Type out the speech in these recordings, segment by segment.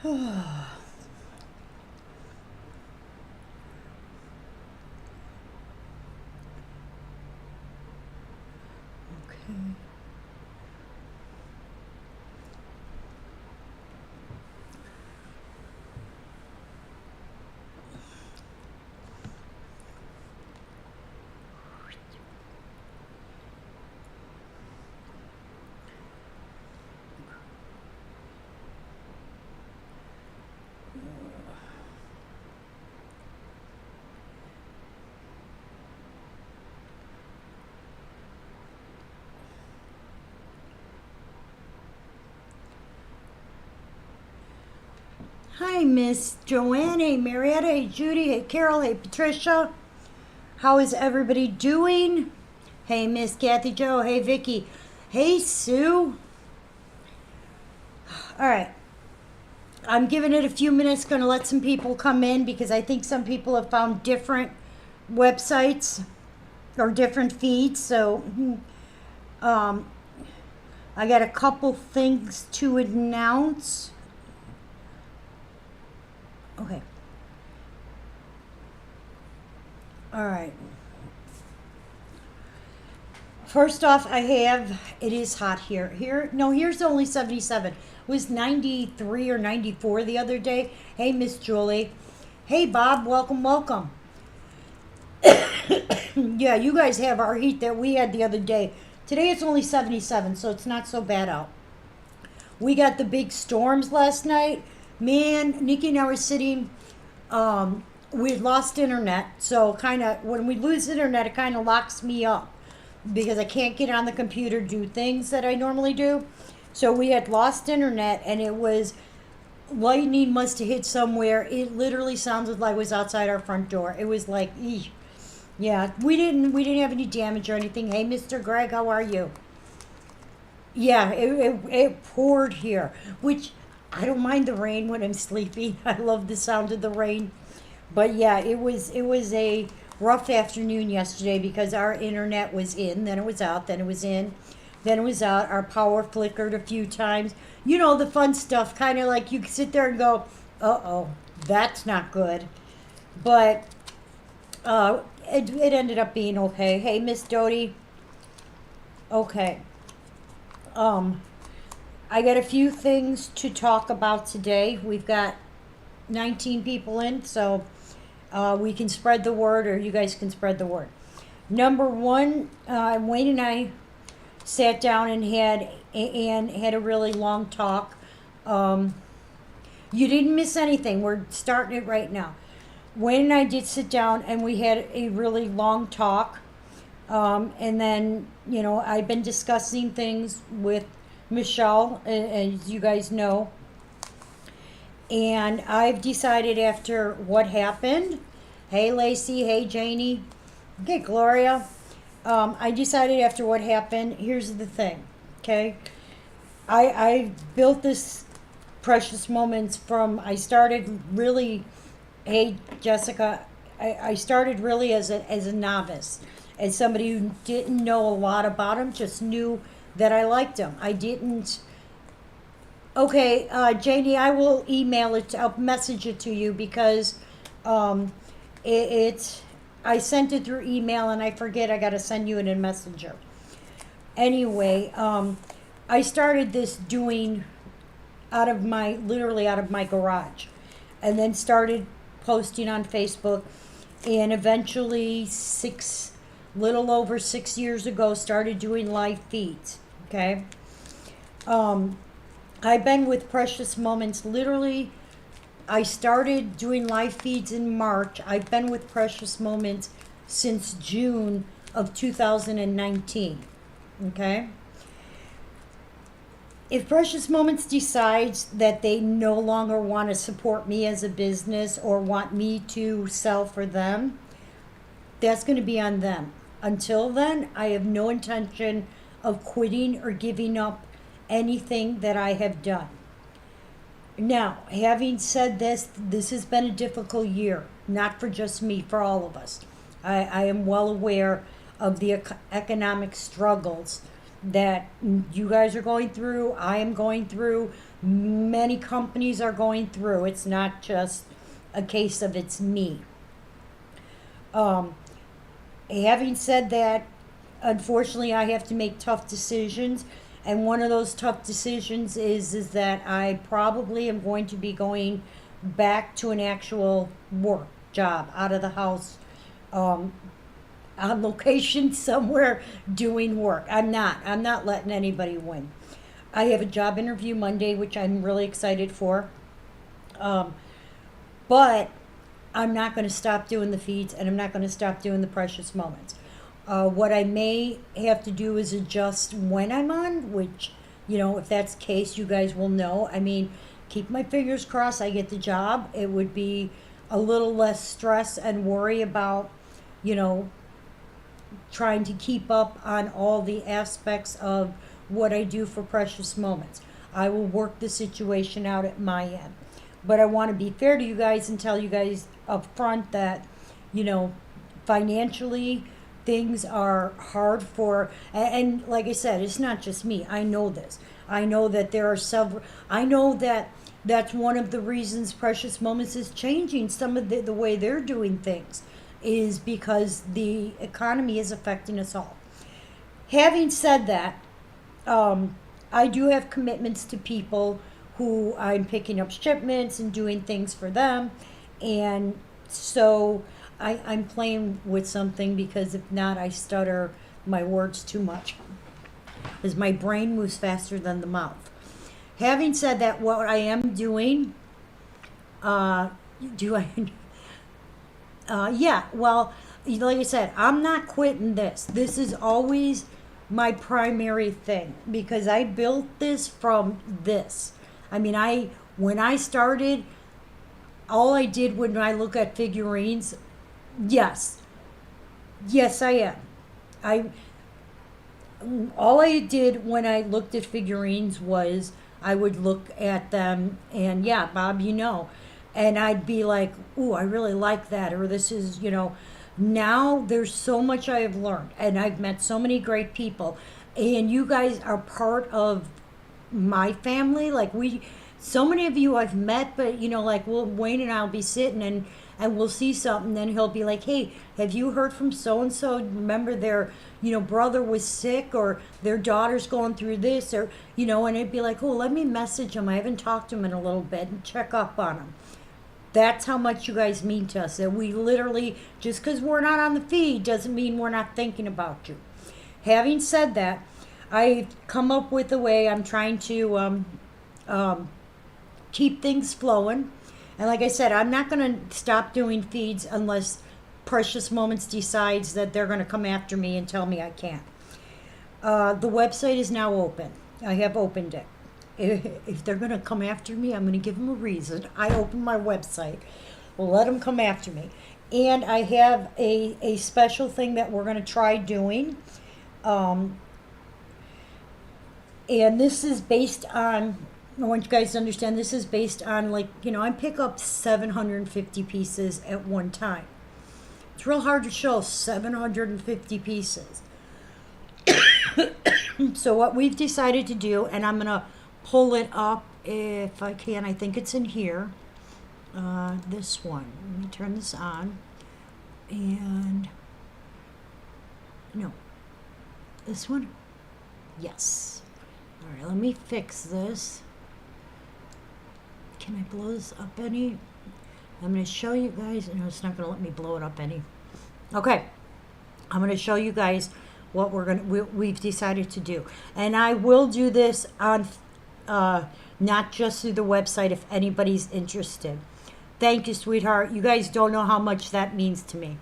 Okay. Hi, Miss Joanne. Hey, Marietta. Hey, Judy. Hey, Carol. Hey, Patricia. How is everybody doing? Hey, Miss Kathy Joe. Hey, Vicky. Hey, Sue. All right. I'm giving it a few minutes, going to let some people come in because I think some people have found different websites or different feeds. So um, I got a couple things to announce. Okay. All right. First off, it is hot here. Here's only 77. It was 93 or 94 the other day. Hey, Miss Julie. Hey, Bob. Welcome, welcome. Yeah, you guys have our heat that we had the other day. Today it's only 77, so it's not so bad out. We got the big storms last night. Man, Nikki and I were sitting, we lost internet. So kind of, when we lose internet, it kind of locks me up because I can't get on the computer, do things that I normally do. So we had lost internet and it was, lightning must have hit somewhere. It literally sounded like it was outside our front door. It was like, eesh. Yeah, we didn't have any damage or anything. Hey, Mr. Greg, how are you? Yeah, it poured here, which I don't mind the rain when I'm sleeping. I love the sound of the rain. But yeah, it was a rough afternoon yesterday because our internet was in, then it was out, then it was in, then it was out. Our power flickered a few times. You know, the fun stuff, kind of like you sit there and go, uh-oh, that's not good. But it ended up being okay. Hey, Miss Doty. Okay. Um, I got a few things to talk about today. We've got 19 people in, so we can spread the word, or you guys can spread the word. Number one, Wayne and I sat down and had a really long talk. Um, you didn't miss anything. We're starting it right now. Wayne and I did sit down and we had a really long talk. And then, I've been discussing things with Michelle, as you guys know. And I've decided after what happened, hey Lacey, hey Janie, okay Gloria, I decided after what happened, here's the thing, okay? I built this precious moments I started really, hey Jessica, I started really as a novice, as somebody who didn't know a lot about him, just knew that I liked him. I didn't. Okay, Janie, I will email it. I'll message it to you because um, it. I sent it through email and I forget I got to send you it in Messenger. Anyway, I started this doing literally out of my garage, and then started posting on Facebook, and eventually little over 6 years ago, started doing live feeds. Okay. Um, I've been with Precious Moments literally. I started doing live feeds in March. I've been with Precious Moments since June of 2019. Okay? If Precious Moments decides that they no longer want to support me as a business or want me to sell for them, that's going to be on them. Until then, I have no intention of quitting or giving up anything that I have done. Now, having said this has been a difficult year, not for just me, for all of us. I am well aware of the economic struggles that you guys are going through, I am going through, many companies are going through. It's not just a case of it's me. Um, Having said that, unfortunately, I have to make tough decisions, and one of those tough decisions is that I probably am going to be going back to an actual work job out of the house, um, on location somewhere doing work. I'm not letting anybody win. I have a job interview Monday, which I'm really excited for. Um, but I'm not going to stop doing the feeds, and I'm not going to stop doing the precious moments. What I may have to do is adjust when I'm on, which, if that's the case, you guys will know. I mean, keep my fingers crossed I get the job. It would be a little less stress and worry about, you know, trying to keep up on all the aspects of what I do for precious moments. I will work the situation out at my end. But I want to be fair to you guys and tell you guys up front that, you know, financially things are hard for, and like I said, it's not just me. I know this. I know that there are several, I know that that's one of the reasons Precious Moments is changing some of the way they're doing things, is because the economy is affecting us all. Having said that, I do have commitments to people who I'm picking up shipments and doing things for them. And so I'm playing with something, because if not, I stutter my words too much, because my brain moves faster than the mouth. Having said that, what I am doing, do I, yeah, well, like I said, I'm not quitting this. This is always my primary thing, because I built this from this. I mean, when I started, all I did when I look at figurines, yes, yes, I am. I All I did when I looked at figurines was I would look at them and, yeah, Bob, and I'd be like, ooh, I really like that, or this is. Now there's so much I have learned, and I've met so many great people, and you guys are part of my family. Like, so many of you I've met, but like, Wayne and I'll be sitting, and we'll see something, then he'll be like, hey, have you heard from so and so? Remember their brother was sick, or their daughter's going through this, or and it'd be like, oh, let me message him. I haven't talked to him in a little bit, and check up on him. That's how much you guys mean to us. That we literally, just because we're not on the feed doesn't mean we're not thinking about you. Having said that, I've come up with a way. I'm trying to keep things flowing. And like I said, I'm not going to stop doing feeds unless Precious Moments decides that they're going to come after me and tell me I can't. The website is now open. I have opened it. If they're going to come after me, I'm going to give them a reason. I opened my website. Well, let them come after me. And I have a special thing that we're going to try doing. And this is based on, I want you guys to understand, this is based on, I pick up 750 pieces at one time. It's real hard to show 750 pieces. So what we've decided to do, and I'm going to pull it up if I can. I think it's in here. This one. Let me turn this on. And no, this one. Yes. All right. Let me fix this. Can I blow this up any? I'm going to show you guys. No, it's not going to let me blow it up any. Okay. I'm going to show you guys what we've decided to do, and I will do this on. Not just through the website, if anybody's interested. Thank you, sweetheart. You guys don't know how much that means to me.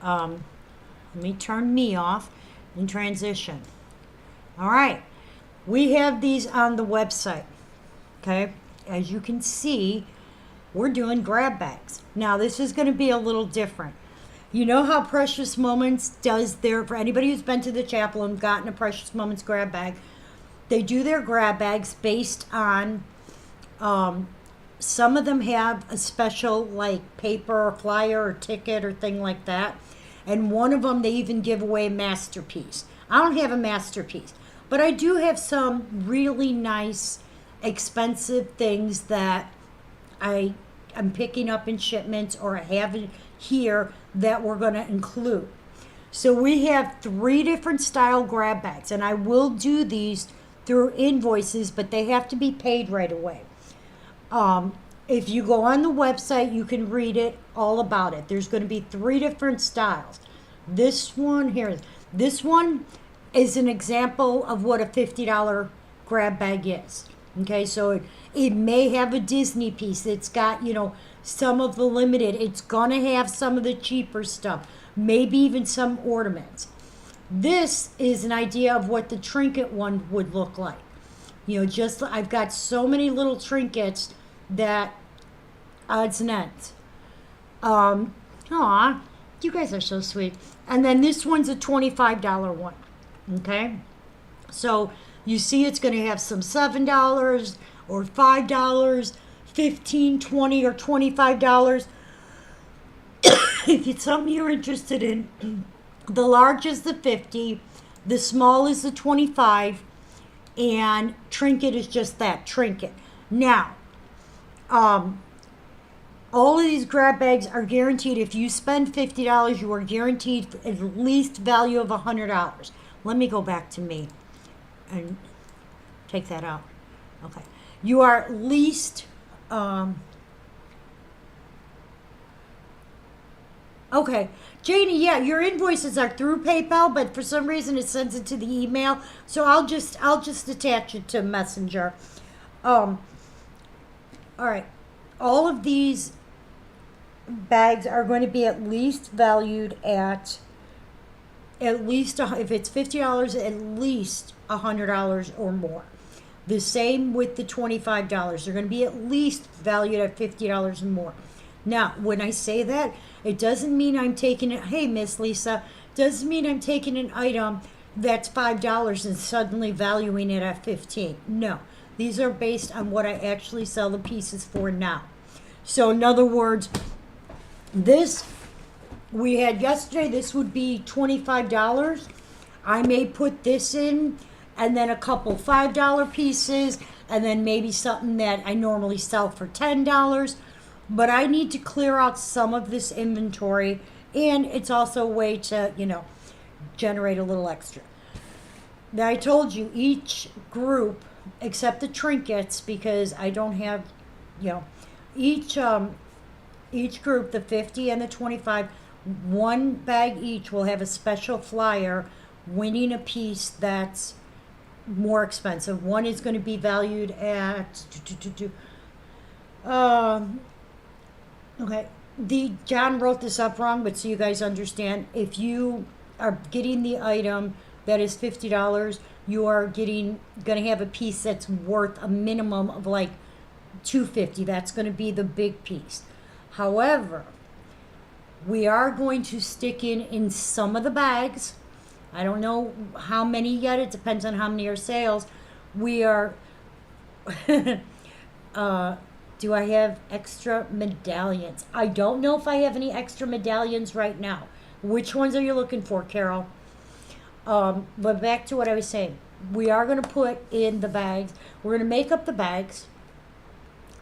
Let me turn me off and transition. All right. We have these on the website. Okay. As you can see, we're doing grab bags. Now, this is going to be a little different. You know how Precious Moments does for anybody who's been to the chapel and gotten a Precious Moments grab bag, they do their grab bags based on, some of them have a special paper or flyer or ticket or thing like that. And one of them, they even give away a masterpiece. I don't have a masterpiece, but I do have some really nice expensive things that I'm picking up in shipments or I have it here that we're going to include. So we have 3 different style grab bags, and I will do these through invoices, but they have to be paid right away. If you go on the website, you can read it all about it. There's going to be 3 different styles. This one here, this one is an example of what a $50 grab bag is. Okay, so it may have a Disney piece. It's got, some of the limited. It's going to have some of the cheaper stuff, maybe even some ornaments. This is an idea of what the trinket one would look like. Just I've got so many little trinkets that odds and ends. Aw, you guys are so sweet. And then this one's a $25 one. Okay, so you see it's going to have some $7 or $5, $15, $20, or $25. If it's something you're interested in, the large is the 50, the small is the 25, and trinket is just that, trinket. Now, all of these grab bags are guaranteed. If you spend $50, you are guaranteed at least value of $100. Let me go back to me and take that out. Okay. You are at least, okay. Janie, yeah, your invoices are through PayPal, but for some reason it sends it to the email. So I'll just attach it to Messenger. All right. All of these bags are going to be at least valued at least, if it's $50, at least $100 or more. The same with the $25. They're going to be at least valued at $50 or more. Now, when I say that, it doesn't mean I'm taking it, hey, Miss Lisa, doesn't mean I'm taking an item that's $5 and suddenly valuing it at $15. No, these are based on what I actually sell the pieces for now. So in other words, this we had yesterday, this would be $25. I may put this in and then a couple $5 pieces and then maybe something that I normally sell for $10. But I need to clear out some of this inventory, and it's also a way to, generate a little extra. Now, I told you each group, except the trinkets, because I don't have, each group, the 50 and the 25, one bag each will have a special flyer winning a piece that's more expensive. One is going to be valued at okay, John wrote this up wrong, but so you guys understand, if you are getting the item that is $50, you are going to have a piece that's worth a minimum of like $250. That's going to be the big piece. However, we are going to stick in some of the bags. I don't know how many yet. It depends on how many are sales. We are do I have extra medallions? I don't know if I have any extra medallions right now. Which ones are you looking for, Carol? But back to what I was saying. We are going to put in the bags. We're going to make up the bags.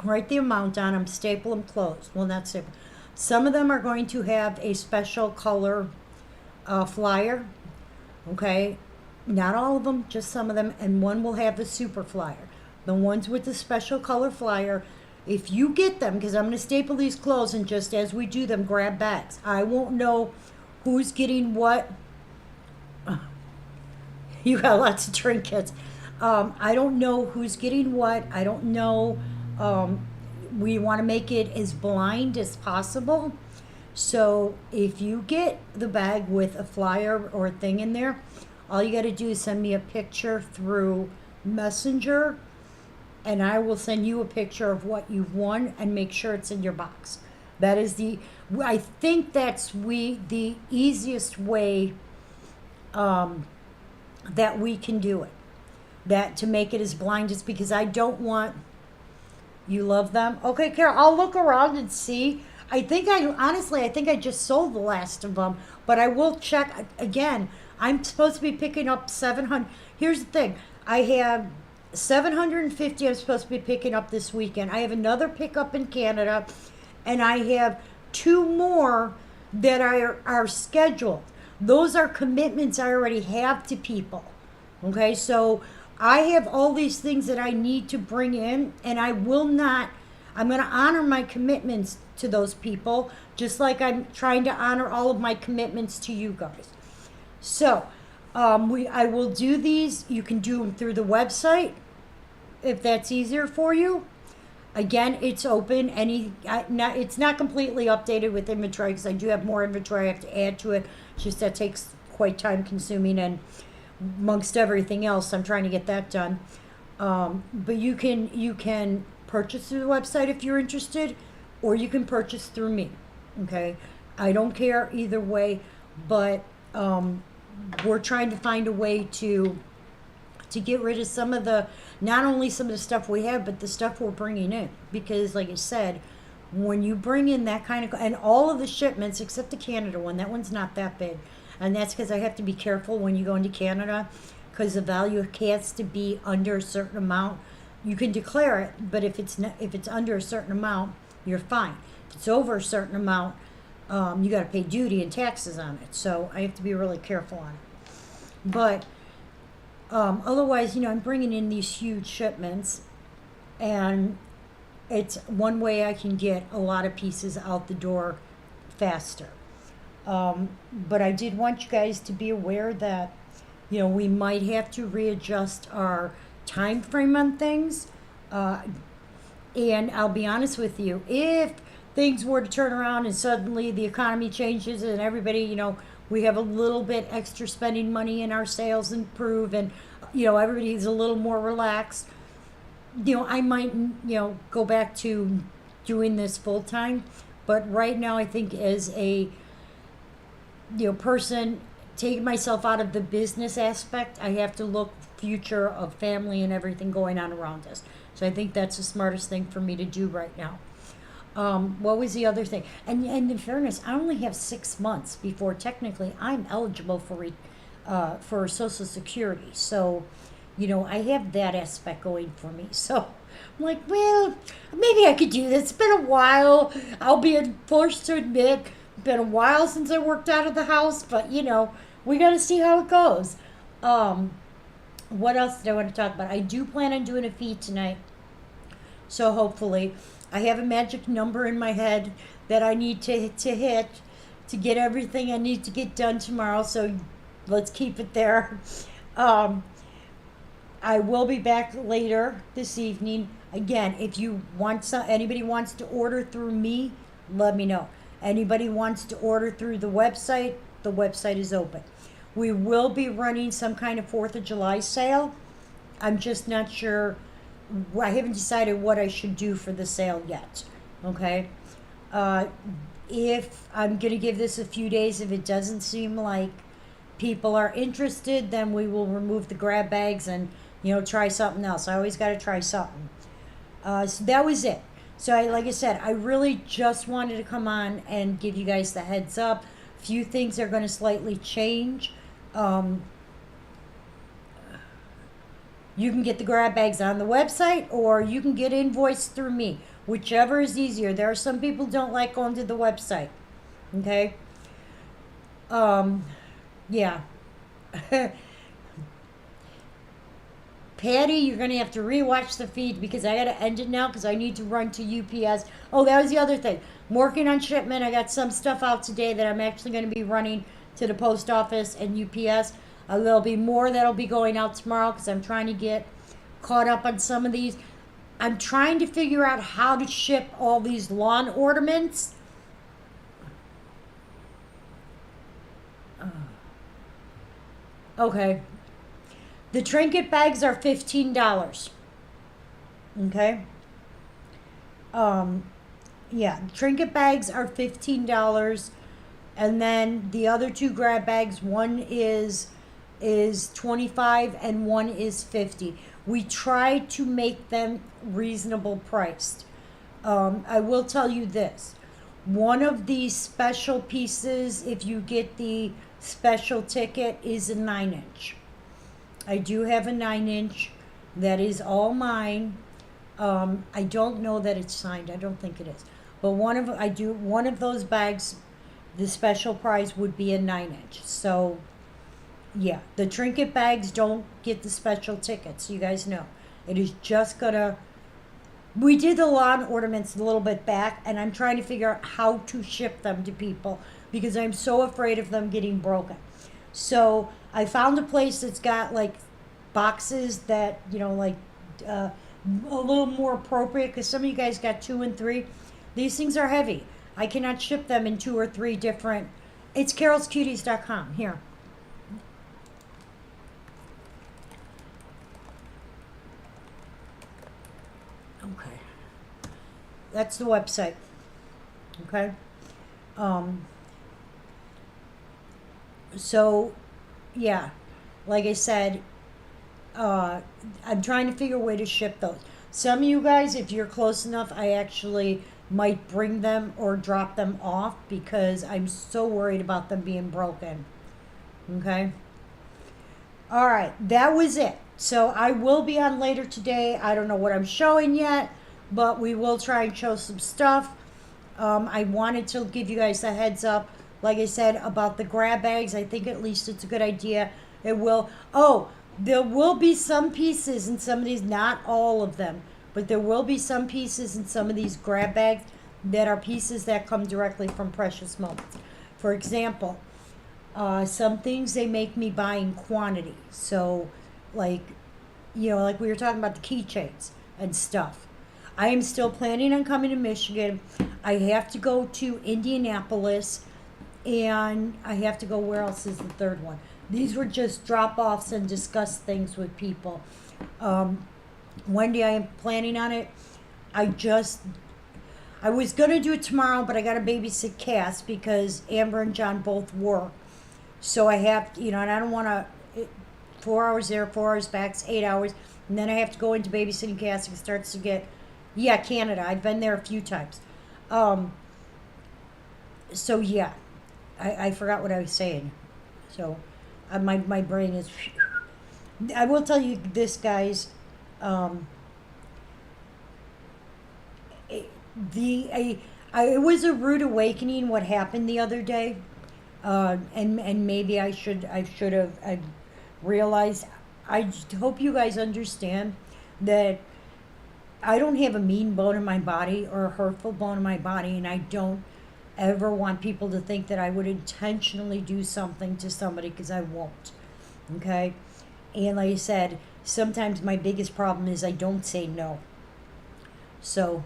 Write the amount on them. Staple them closed. Well, not staple. Some of them are going to have a special color flyer. Okay? Not all of them, just some of them. And one will have the super flyer. The ones with the special color flyer, if you get them, because I'm going to staple these closed, and just as we do them, grab bags. I won't know who's getting what. You got lots of trinkets. I don't know who's getting what. I don't know. We want to make it as blind as possible. So if you get the bag with a flyer or a thing in there, all you got to do is send me a picture through Messenger, and I will send you a picture of what you've won and make sure it's in your box. That is I think that's the easiest way that we can do it. That to make it as blind, is because I don't want, you love them? Okay, Carol, I'll look around and see. I think I just sold the last of them, but I will check again. I'm supposed to be picking up 700. Here's the thing. I have 750 I'm supposed to be picking up this weekend. I have another pickup in Canada, and I have two more that are scheduled. Those are commitments I already have to people. Okay, so I have all these things that I need to bring in, and I'm going to honor my commitments to those people, just like I'm trying to honor all of my commitments to you guys. So, I will do these. You can do them through the website if that's easier for you. Again, it's open. It's not completely updated with inventory because I do have more inventory I have to add to it. It's just that takes quite time consuming, and amongst everything else, I'm trying to get that done. But you can purchase through the website if you're interested, or you can purchase through me. Okay, I don't care either way, but we're trying to find a way to get rid of some of the, not only some of the stuff we have, but the stuff we're bringing in. Because like I said, when you bring in that kind of, and all of the shipments except the Canada one, that one's not that big. And that's because I have to be careful when you go into Canada, because the value has to be under a certain amount. You can declare it, but if it's under a certain amount, you're fine. If it's over a certain amount, you got to pay duty and taxes on it. So I have to be really careful on it. But otherwise, I'm bringing in these huge shipments, and it's one way I can get a lot of pieces out the door faster. But I did want you guys to be aware that, we might have to readjust our time frame on things. And I'll be honest with you, if things were to turn around and suddenly the economy changes and everybody, we have a little bit extra spending money and our sales improve, and, everybody's a little more relaxed, I might, go back to doing this full time. But right now, I think as a, person, taking myself out of the business aspect, I have to look future of family and everything going on around us. So I think that's the smartest thing for me to do right now. What was the other thing? And in fairness, I only have 6 months before technically I'm eligible for Social Security. So, I have that aspect going for me. So I'm like, well, maybe I could do this. It's been a while. I'll be forced to admit, been a while since I worked out of the house, but we got to see how it goes. What else did I want to talk about? I do plan on doing a feed tonight. So hopefully, I have a magic number in my head that I need to hit to get everything I need to get done tomorrow. So let's keep it there. I will be back later this evening. Again, if you want anybody wants to order through me, let me know. Anybody wants to order through the website is open. We will be running some kind of 4th of July sale. I'm just not sure. I haven't decided what I should do for the sale yet. Okay? If I'm going to give this a few days, if it doesn't seem like people are interested, then we will remove the grab bags and, try something else. I always got to try something. So that was it. So like I said, I really just wanted to come on and give you guys the heads up. A few things are going to slightly change. You can get the grab bags on the website, or you can get invoiced through me, whichever is easier. There are some people who don't like going to the website. Okay? Yeah. Patty, you're going to have to rewatch the feed because I got to end it now because I need to run to UPS. Oh, that was the other thing. I'm working on shipment. I got some stuff out today that I'm actually going to be running to the post office and UPS. There'll be more that'll be going out tomorrow because I'm trying to get caught up on some of these. I'm trying to figure out how to ship all these lawn ornaments. Okay. The trinket bags are $15. Okay. Yeah, trinket bags are $15, and then the other two grab bags, one is 25 and one is 50. We try to make them reasonable priced. I will tell you this. One of these special pieces, if you get the special ticket, is a 9-inch. I do have a 9-inch. That is all mine. I don't know that it's signed. I don't think it is. But one of those bags, the special prize would be a 9 inch. So yeah, the trinket bags don't get the special tickets. You guys know. It is just gonna. We did the lawn ornaments a little bit back, and I'm trying to figure out how to ship them to people because I'm so afraid of them getting broken. So I found a place that's got like boxes that, like a little more appropriate because some of you guys got 2 and 3. These things are heavy. I cannot ship them in 2 or 3 different. It's carolscuties.com. Here. Okay. That's the website. Okay. Um, so, yeah, like I said, uh, I'm trying to figure a way to ship those. Some of you guys, if you're close enough, I actually might bring them or drop them off because I'm so worried about them being broken. Okay. All right, that was it. So I will be on later today. I don't know what I'm showing yet, but we will try and show some stuff. I wanted to give you guys a heads up, like I said, about the grab bags. I think at least it's a good idea. It will. Oh, there will be some pieces in some of these, not all of them, but there will be some pieces in some of these grab bags that are pieces that come directly from Precious Moments. For example, some things they make me buy in quantity. So, like, like we were talking about the keychains and stuff. I am still planning on coming to Michigan. I have to go to Indianapolis, and I have to go. Where else is the third one? These were just drop offs and discuss things with people. Wendy, I am planning on it. I was gonna do it tomorrow, but I got to babysit Cass because Amber and John both work. So I have, and I don't want to, 4 hours there, 4 hours back, it's 8 hours. And then I have to go into babysitting Cass. It starts to get, yeah, Canada. I've been there a few times. So yeah, I forgot what I was saying. So my brain is, I will tell you this, guys. It, it was a rude awakening what happened the other day. And maybe I should have realized. I just hope you guys understand that I don't have a mean bone in my body or a hurtful bone in my body, and I don't ever want people to think that I would intentionally do something to somebody because I won't. Okay? And like I said, sometimes my biggest problem is I don't say no. So,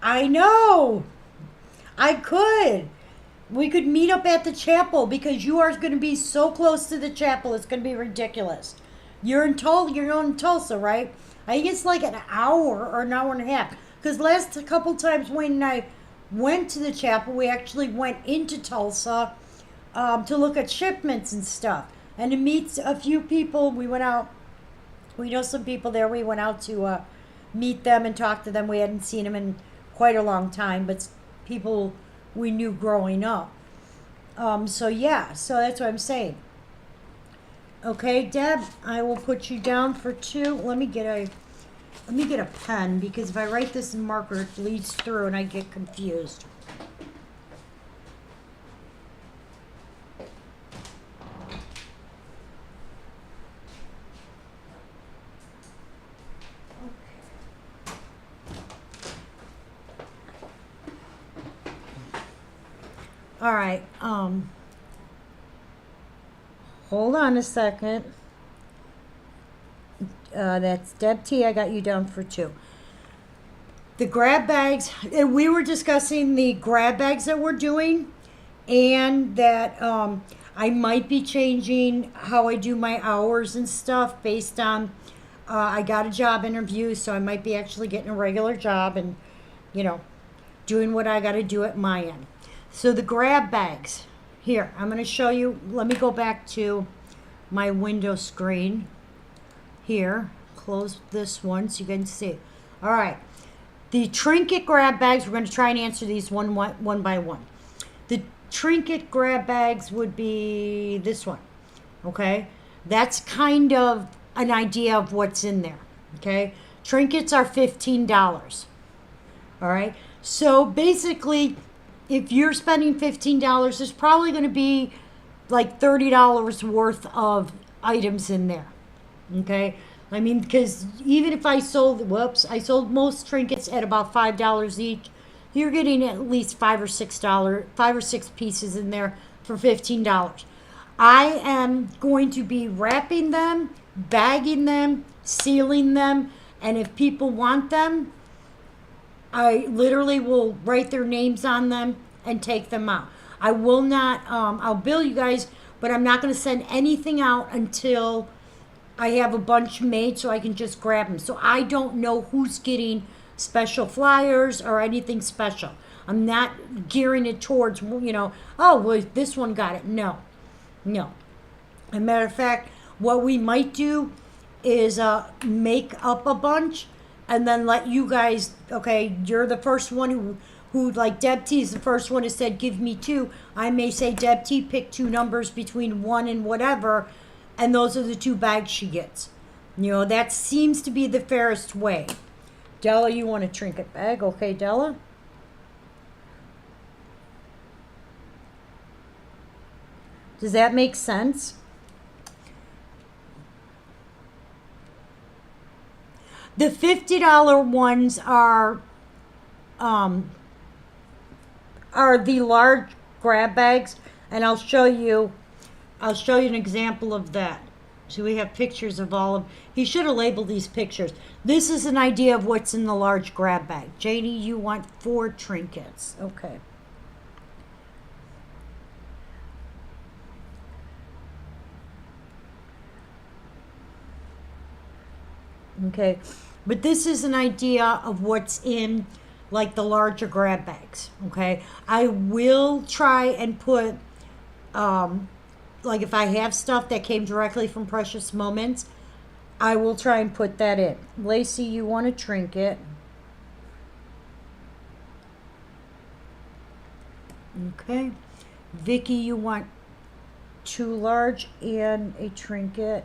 I know! I could. We could meet up at the chapel because you are going to be so close to the chapel. It's going to be ridiculous. You're in Tulsa, right? I think it's like an hour or an hour and a half. Because last a couple times Wayne and I went to the chapel, we actually went into Tulsa to look at shipments and stuff and to meet a few people. We went out. We know some people there. We went out to meet them and talk to them. We hadn't seen them in quite a long time, but people we knew growing up. So yeah, so that's what I'm saying. Okay, Deb, I will put you down for 2. Let me get a pen because if I write this in marker, it bleeds through and I get confused. All right. Hold on a second. That's Deb T. I got you down for 2. The grab bags. We were discussing the grab bags that we're doing, and that I might be changing how I do my hours and stuff based on. I got a job interview, so I might be actually getting a regular job and, doing what I got to do at my end. So the grab bags, here, I'm going to show you. Let me go back to my window screen here. Close this one so you can see. All right. The trinket grab bags, we're going to try and answer these one by one. The trinket grab bags would be this one, okay? That's kind of an idea of what's in there. Okay, trinkets are $15. All right, so basically, if you're spending $15, there's probably going to be like $30 worth of items in there. Okay, I mean, because even if I sold, I sold most trinkets at about $5 each. You're getting at least $5 or $6, 5 or 6 pieces in there for $15. I am going to be wrapping them, bagging them, sealing them, and if people want them, I literally will write their names on them and take them out. I will not, I'll bill you guys, but I'm not going to send anything out until I have a bunch made so I can just grab them. So I don't know who's getting special flyers or anything special. I'm not gearing it towards, oh, well, this one got it. No, no. As a matter of fact, what we might do is make up a bunch and then let you guys, okay, you're the first one who like Deb T is the first one who said, give me two. I may say, Deb T, pick two numbers between one and whatever, and those are the two bags she gets. That seems to be the fairest way. Della, you want a trinket bag? Okay, Della? Does that make sense? The $50 ones are the large grab bags, and I'll show you an example of that. So we have pictures of all of, he should have labeled these pictures. This is an idea of what's in the large grab bag. Janie, you want 4 trinkets. Okay. Okay, but this is an idea of what's in like the larger grab bags. Okay, I will try and put like if I have stuff that came directly from Precious Moments, I will try and put that in. Lacey, you want a trinket? Okay. Vicky, you want 2 large and a trinket.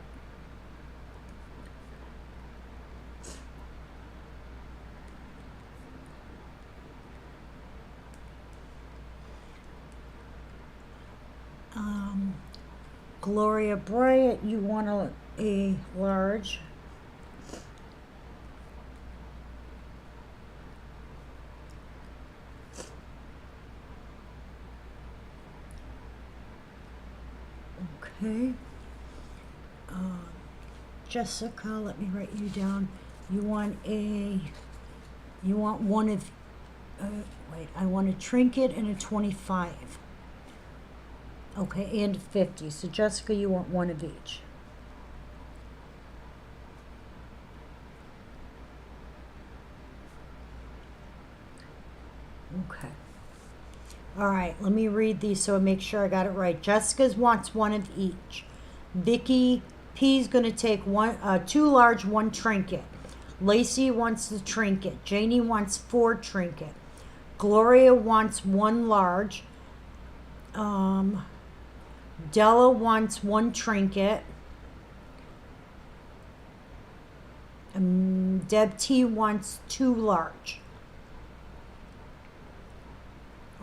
Gloria Bryant, you want a large. Okay. Jessica, let me write you down. You want one of, I want a trinket and a 25. Okay, and 50. So Jessica, you want one of each. Okay. All right, let me read these so I make sure I got it right. Jessica's wants one of each. Vicky P's going to take 2 large, 1 trinket. Lacey wants the trinket. Janie wants 4 trinket. Gloria wants 1 large. Della wants 1 trinket. Deb T wants 2 large.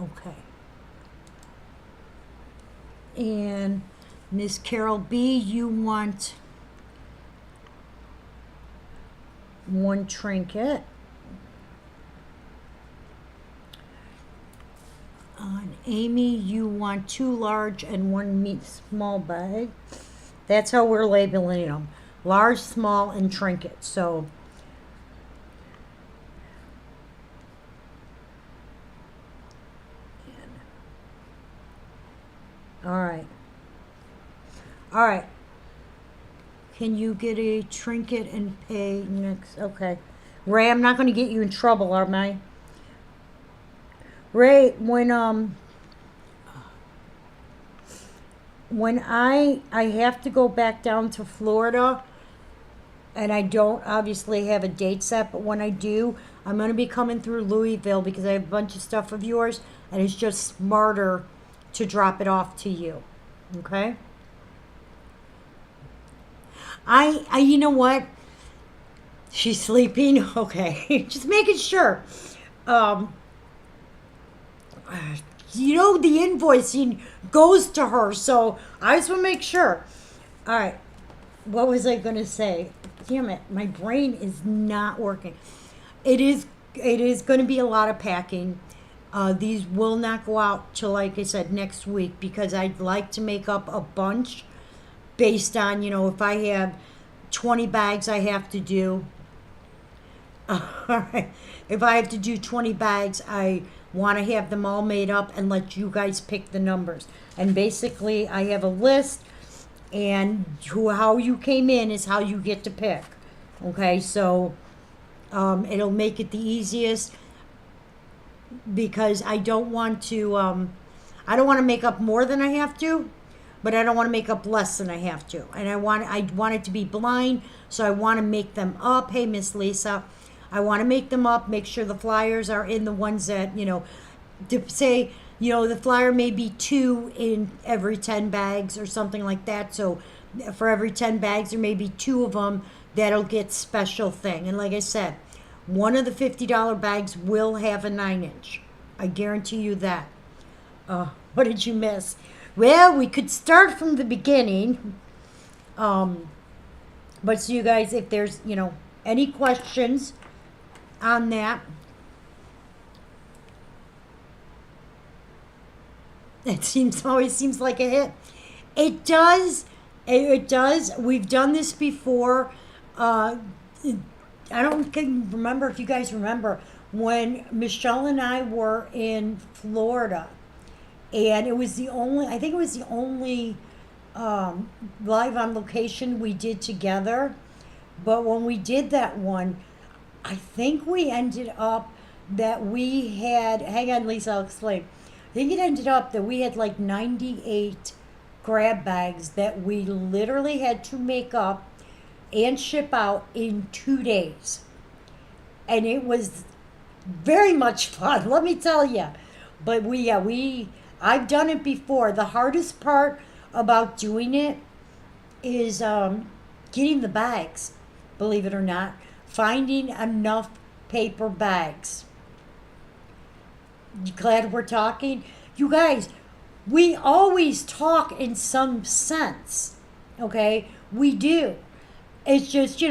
Okay. And Miss Carole B, you want 1 trinket. Amy, you want 2 large and 1 small bag. That's how we're labeling them. Large, small, and trinket. So all right. All right. Can you get a trinket and pay next? Okay. Ray, I'm not going to get you in trouble, am I? Ray, when I have to go back down to Florida, and I don't obviously have a date set, but when I do, I'm going to be coming through Louisville because I have a bunch of stuff of yours, and it's just smarter to drop it off to you. Okay? You know what? She's sleeping. Okay, just making sure. Um, the invoicing goes to her, so I just want to make sure. All right, what was I gonna say? Damn it, my brain is not working. It is. It is going to be a lot of packing. These will not go out till, like I said, next week because I'd like to make up a bunch based on, if I have 20 bags I have to do. All right. If I have to do 20 bags, I want to have them all made up and let you guys pick the numbers. And basically, I have a list, and how you came in is how you get to pick. Okay, so it'll make it the easiest because I don't want to make up more than I have to, but I don't want to make up less than I have to. And I want it to be blind, so I want to make them up. Hey, Miss Lisa, I want to make them up, make sure the flyers are in the ones that, to say, the flyer may be 2 in every 10 bags or something like that. So for every 10 bags, there may be 2 of them that'll get special thing. And like I said, one of the $50 bags will have a 9-inch. I guarantee you that. What did you miss? Well, we could start from the beginning. But so you guys, if there's, any questions on that, always seems like a hit. It does. It does. We've done this before. I don't remember if you guys remember when Michelle and I were in Florida, and I think it was the only live on location we did together. But when we did that one, I think we ended up that we had, hang on, Lisa, I'll explain. I think it ended up that we had like 98 grab bags that we literally had to make up and ship out in 2 days. And it was very much fun, let me tell you. But I've done it before. The hardest part about doing it is getting the bags, believe it or not. Finding enough paper bags. You glad we're talking? You guys, we always talk in some sense, okay? We do. It's just,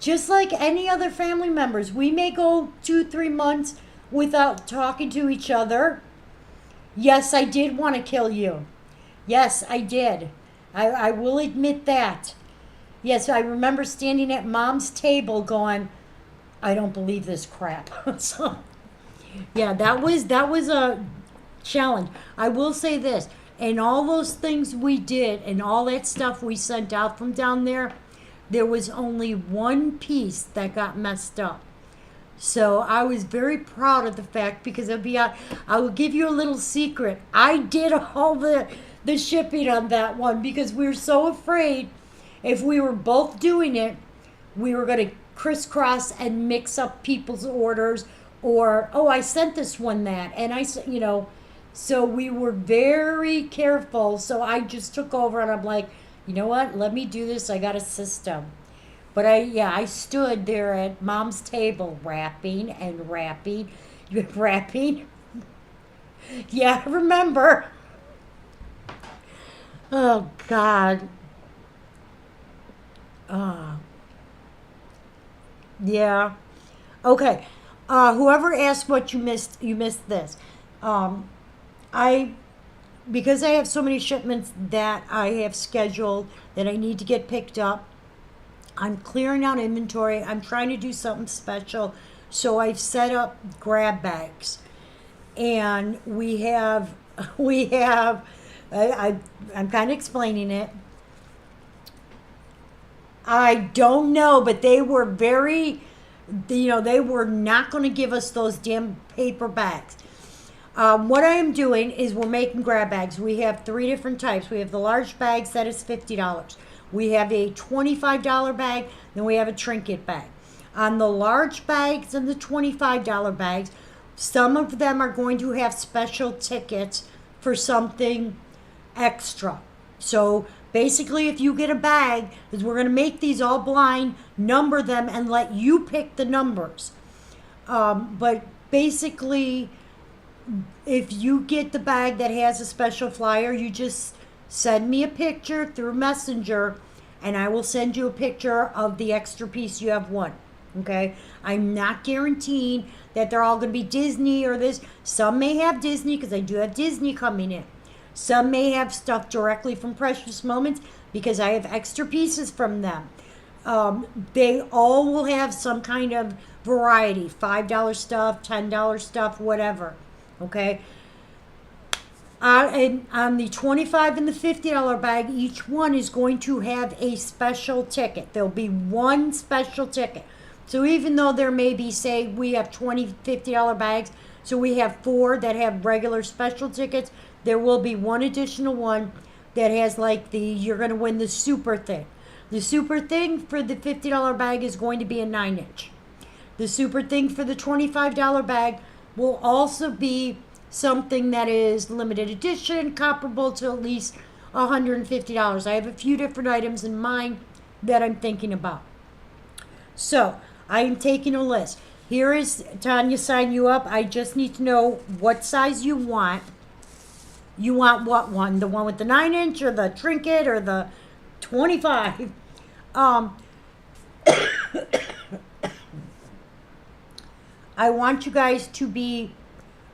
just like any other family members, we may go 2-3 months without talking to each other. Yes, I did want to kill you. Yes, I did. I will admit that. Yes, I remember standing at Mom's table going, I don't believe this crap. So, yeah, that was a challenge. I will say this, and all those things we did and all that stuff we sent out from down there was only one piece that got messed up. So I was very proud of the fact because I will give you a little secret. I did all the shipping on that one because we were so afraid if we were both doing it, we were going to crisscross and mix up people's orders, or, oh, I sent this one that, and so we were very careful. So I just took over and I'm like, you know what? Let me do this. I got a system. But I stood there at Mom's table wrapping and wrapping. Wrapping? Yeah, I remember. Oh, God. Yeah. Okay. Whoever asked what you missed this. Because I have so many shipments that I have scheduled that I need to get picked up, I'm clearing out inventory. I'm trying to do something special. So I've set up grab bags. And I'm kind of explaining it. I don't know, but they were they were not going to give us those damn paper bags. What I am doing is we're making grab bags. We have 3 different types. We have the large bags, that is $50. We have a $25 bag, then we have a trinket bag. On the large bags and the $25 bags, some of them are going to have special tickets for something extra. So Basically, if you get a bag, because we're going to make these all blind, number them, and let you pick the numbers. But basically, if you get the bag that has a special flyer, you just send me a picture through Messenger, and I will send you a picture of the extra piece you have won. Okay? I'm not guaranteeing that they're all going to be Disney or this. Some may have Disney, because I do have Disney coming in. Some may have stuff directly from Precious Moments, because I have extra pieces from them. They all will have some kind of variety, $5 stuff, $10 stuff, whatever. Okay? And on the $25 and the $50 bag, each one is going to have a special ticket. There'll be one special ticket. So even though there may be, say, we have $20, $50 bags, so we have 4 that have regular special tickets, there will be one additional one that has like you're going to win the super thing. The super thing for the $50 bag is going to be a 9-inch. The super thing for the $25 bag will also be something that is limited edition, comparable to at least $150. I have a few different items in mind that I'm thinking about. So, I'm taking a list. Here is Tanya, sign you up. I just need to know what size you want. You want what one? The one with the 9-inch or the trinket or the 25? I want you guys to be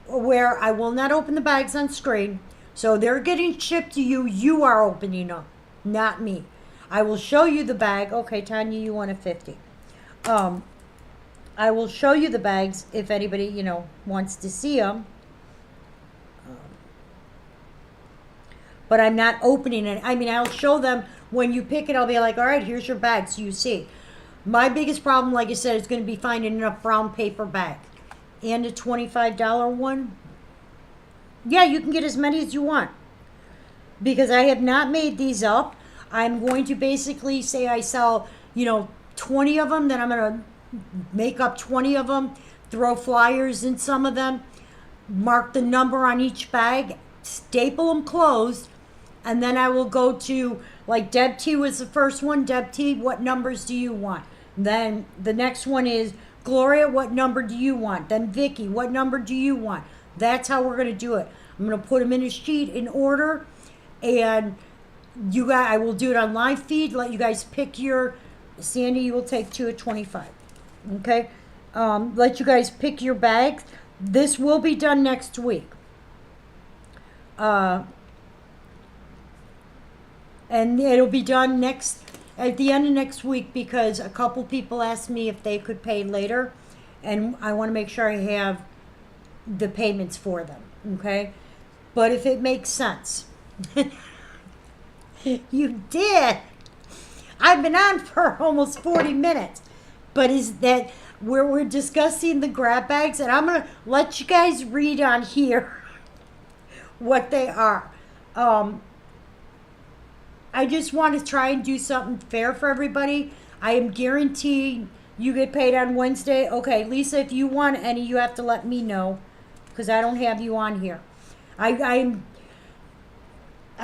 aware I will not open the bags on screen. So they're getting shipped to you. You are opening them, not me. I will show you the bag. Okay, Tanya, you want a 50. I will show you the bags if anybody, wants to see them. But I'm not opening it. I mean, I'll show them when you pick it. I'll be like, all right, here's your bag, so you see. My biggest problem, like I said, is going to be finding enough brown paper bag. And a $25 one. Yeah, you can get as many as you want. Because I have not made these up. I'm going to basically say I sell, 20 of them. Then I'm going to make up 20 of them. Throw flyers in some of them. Mark the number on each bag. Staple them closed. And then I will go to, like Deb T was the first one. Deb T, what numbers do you want? Then the next one is Gloria, what number do you want? Then Vicky, what number do you want? That's how we're going to do it. I'm going to put them in a sheet in order. And you guys, I will do it on live feed. Let you guys pick your, Sandy, you will take 2 at 25. Okay? Let you guys pick your bags. This will be done next week. And it'll be done at the end of next week, because a couple people asked me if they could pay later, and I want to make sure I have the payments for them, okay? But if it makes sense. You did. I've been on for almost 40 minutes. But is that where we're discussing the grab bags, and I'm going to let you guys read on here what they are. I just want to try and do something fair for everybody. I am guaranteed you get paid on Wednesday. Okay, Lisa, if you want any, you have to let me know, because I don't have you on here. I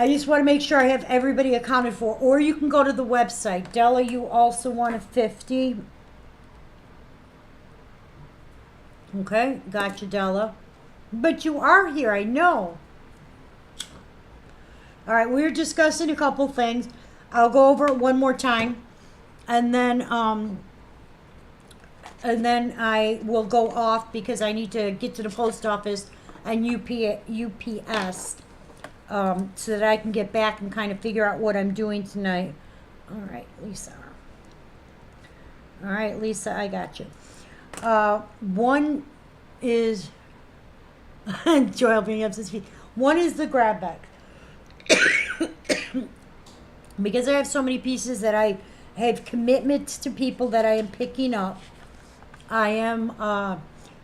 just want to make sure I have everybody accounted for. Or you can go to the website. Della, you also want a 50. Okay, gotcha, Della. But you are here, I know. All right, we're discussing a couple things. I'll go over it one more time, and then I will go off because I need to get to the post office and UPS, so that I can get back and kind of figure out what I'm doing tonight. All right, Lisa. All right, Lisa, I got you. One is Joel being up to his feet. One is the grab bag. Because I have so many pieces that I have commitments to people that I am picking up, I am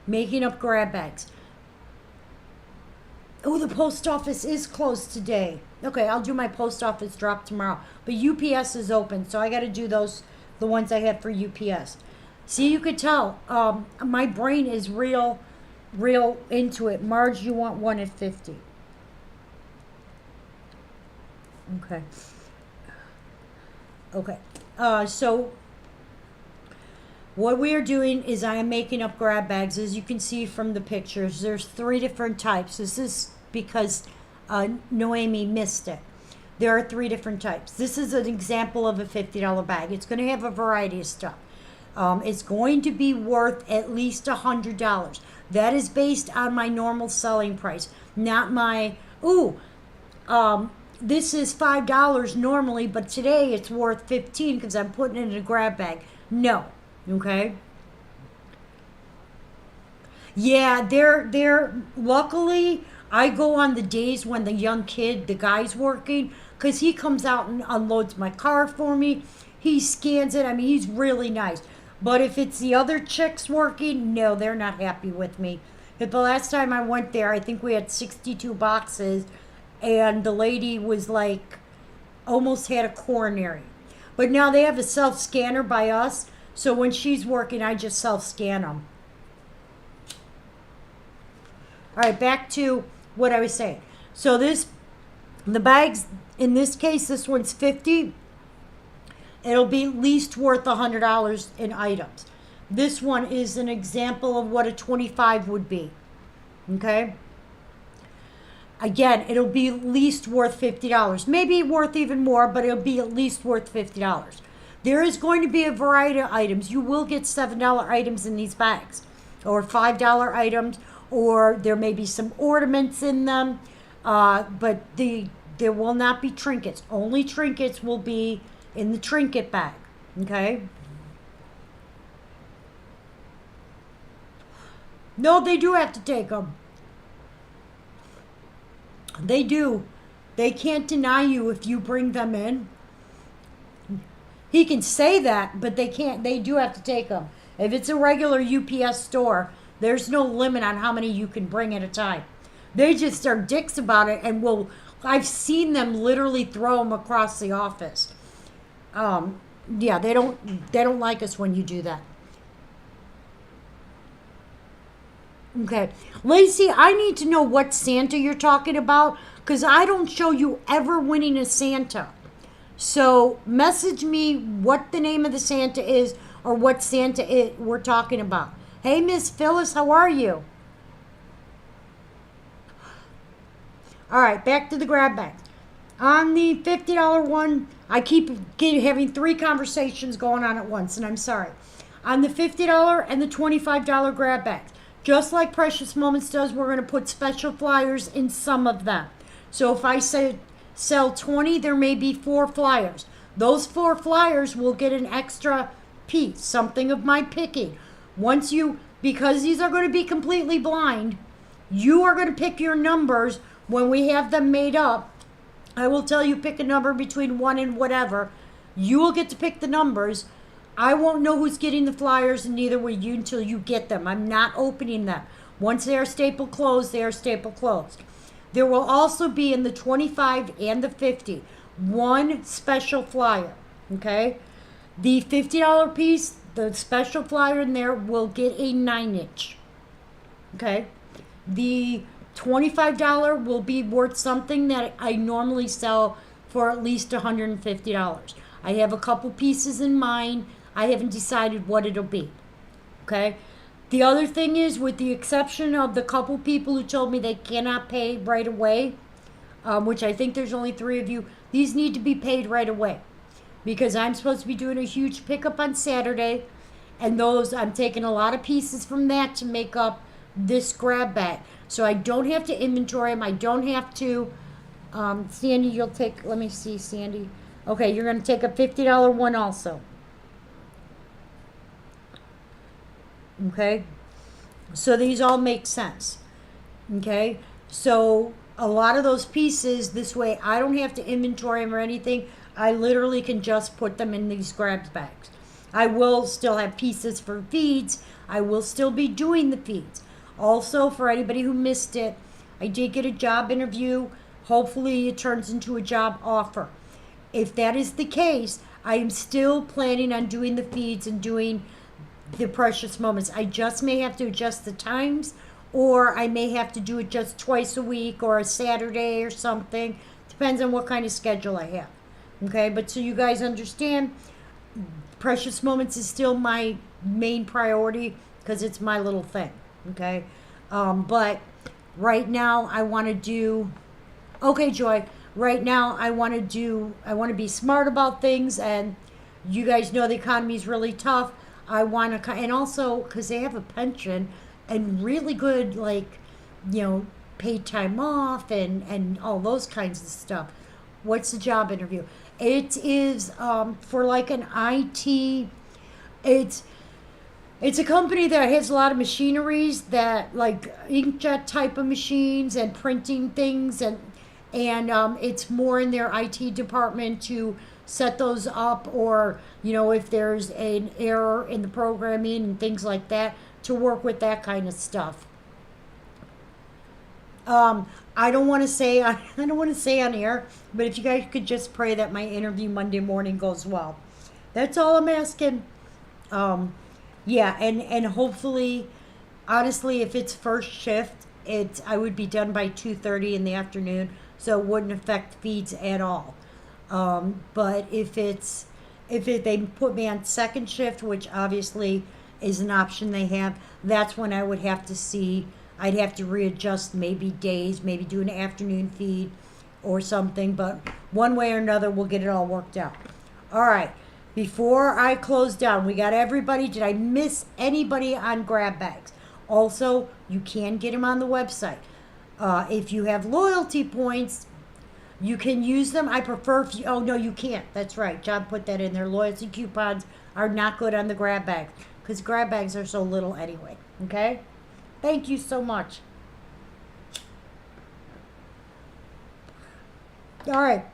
making up grab bags. Oh, the post office is closed today. Okay, I'll do my post office drop tomorrow. But UPS is open, so I got to do those, the ones I have for UPS. See, you could tell my brain is real into it. Marge, you want one at 50. Okay. Okay. So what we are doing is I am making up grab bags. As you can see from the pictures, there's 3 different types. This is because Noemi missed it. There are 3 different types. This is an example of a $50 bag. It's going to have a variety of stuff. It's going to be worth at least $100. That is based on my normal selling price, not my, this is $5 normally, but today it's worth 15 because I'm putting it in a grab bag. No. Okay. Yeah, they're luckily I go on the days when the young kid, the guy's working, because he comes out and unloads my car for me. He scans it. I mean, he's really nice. But if it's the other chicks working, no, they're not happy with me. But the last time I went there, I think we had 62 boxes, and the lady was like, almost had a coronary. But now they have a self scanner by us, so when she's working, I just self scan them. All right, back to what I was saying. So the bags, in this case, this one's 50. It'll be at least worth $100 in items. This one is an example of what a 25 would be. Okay? Again, it'll be at least worth $50. Maybe worth even more, but it'll be at least worth $50. There is going to be a variety of items. You will get $7 items in these bags, or $5 items, or there may be some ornaments in them, but there will not be trinkets. Only trinkets will be in the trinket bag. Okay? No, they do have to take them. They do. They can't deny you if you bring them in. He can say that, but they can't. They do have to take them. If it's a regular UPS store, there's no limit on how many you can bring at a time. They just are dicks about it, and I've seen them literally throw them across the office. Yeah, they don't like us when you do that. Okay. Lacey, I need to know what Santa you're talking about, because I don't show you ever winning a Santa. So message me what the name of the Santa is, or what Santa we're talking about. Hey, Miss Phyllis, how are you? All right, back to the grab bags. On the $50 one, I keep having 3 conversations going on at once, and I'm sorry. On the $50 and the $25 grab bags, just like Precious Moments does, we're going to put special flyers in some of them. So if I say sell 20, there may be 4 flyers. Those 4 flyers will get an extra piece, something of my picking. Because these are going to be completely blind, you are going to pick your numbers when we have them made up. I will tell you, pick a number between 1 and whatever. You will get to pick the numbers. I won't know who's getting the flyers, and neither will you until you get them. I'm not opening them. Once they are staple closed, they are staple closed. There will also be in the 25 and the 50, 1 special flyer. Okay? The $50 piece, the special flyer in there will get a 9-inch. Okay? The $25 will be worth something that I normally sell for at least $150. I have a couple pieces in mind. I haven't decided what it'll be. Okay? The other thing is, with the exception of the couple people who told me they cannot pay right away, which I think there's only 3 of you, these need to be paid right away. Because I'm supposed to be doing a huge pickup on Saturday, and I'm taking a lot of pieces from that to make up this grab bag. So I don't have to inventory them. I don't have to, Sandy, you'll take, let me see, Sandy. Okay, you're going to take a $50 one also. Okay, so these all make sense. Okay, so a lot of those pieces, this way I don't have to inventory them or anything. I literally can just put them in these grab bags. I will still have pieces for feeds. I will still be doing the feeds. Also, for anybody who missed it, I did get a job interview. Hopefully it turns into a job offer. If that is the case, I am still planning on doing the feeds and doing the Precious Moments. I just may have to adjust the times, or I may have to do it just twice a week or a Saturday or something. Depends on what kind of schedule I have. Okay, but so you guys understand, Precious Moments is still my main priority because it's my little thing. Okay, but right now I want to do. Okay, Joy. Right now I want to do. I want to be smart about things, and you guys know the economy is really tough. I want to, and also because they have a pension and really good, like, paid time off and all those kinds of stuff. What's the job interview? It is for like an IT. It's it's a company that has a lot of machineries that like inkjet type of machines and printing things and it's more in their IT department to set those up or if there's an error in the programming and things like that to work with that kind of stuff. I don't want to say I don't want to say on air, but if you guys could just pray that my interview Monday morning goes well. That's all I'm asking. Um, yeah, and hopefully, honestly, if it's first shift, I would be done by 2:30 in the afternoon, so it wouldn't affect feeds at all. But if they put me on second shift, which obviously is an option they have, that's when I would have to see. I'd have to readjust maybe days, maybe do an afternoon feed or something. But one way or another, we'll get it all worked out. All right. Before I close down, we got everybody. Did I miss anybody on grab bags? Also, you can get them on the website. If you have loyalty points, you can use them. I prefer if you, oh no, you can't. That's right. John put that in there. Loyalty coupons are not good on the grab bags because grab bags are so little anyway. Okay? Thank you so much. All right.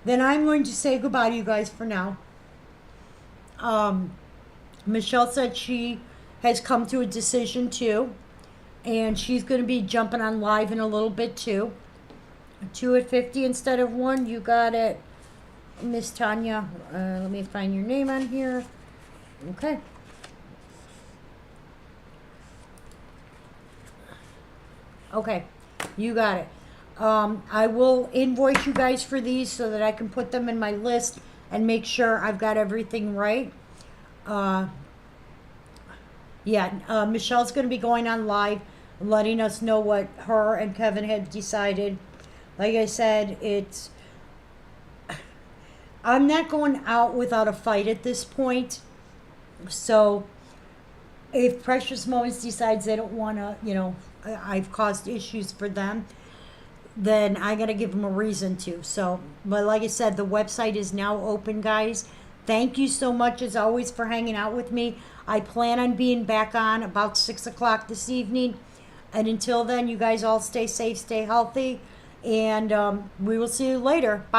Then I'm going to say goodbye to you guys for now. Um, Michelle said she has come to a decision too, and she's going to be jumping on live in a little bit too. 2 at 50 instead of 1. You got it, Miss Tanya. Let me find your name on here. Okay. Okay, you got it. I will invoice you guys for these so that I can put them in my list and make sure I've got everything right. Uh, yeah, Michelle's going to be going on live, letting us know what her and Kevin had decided. Like I said, I'm not going out without a fight at this point. So if Precious Moments decides they don't want to, I've caused issues for them, then I got to give them a reason to. So, but like I said, the website is now open, guys. Thank you so much, as always, for hanging out with me. I plan on being back on about 6 o'clock this evening. And until then, you guys all stay safe, stay healthy, and we will see you later. Bye.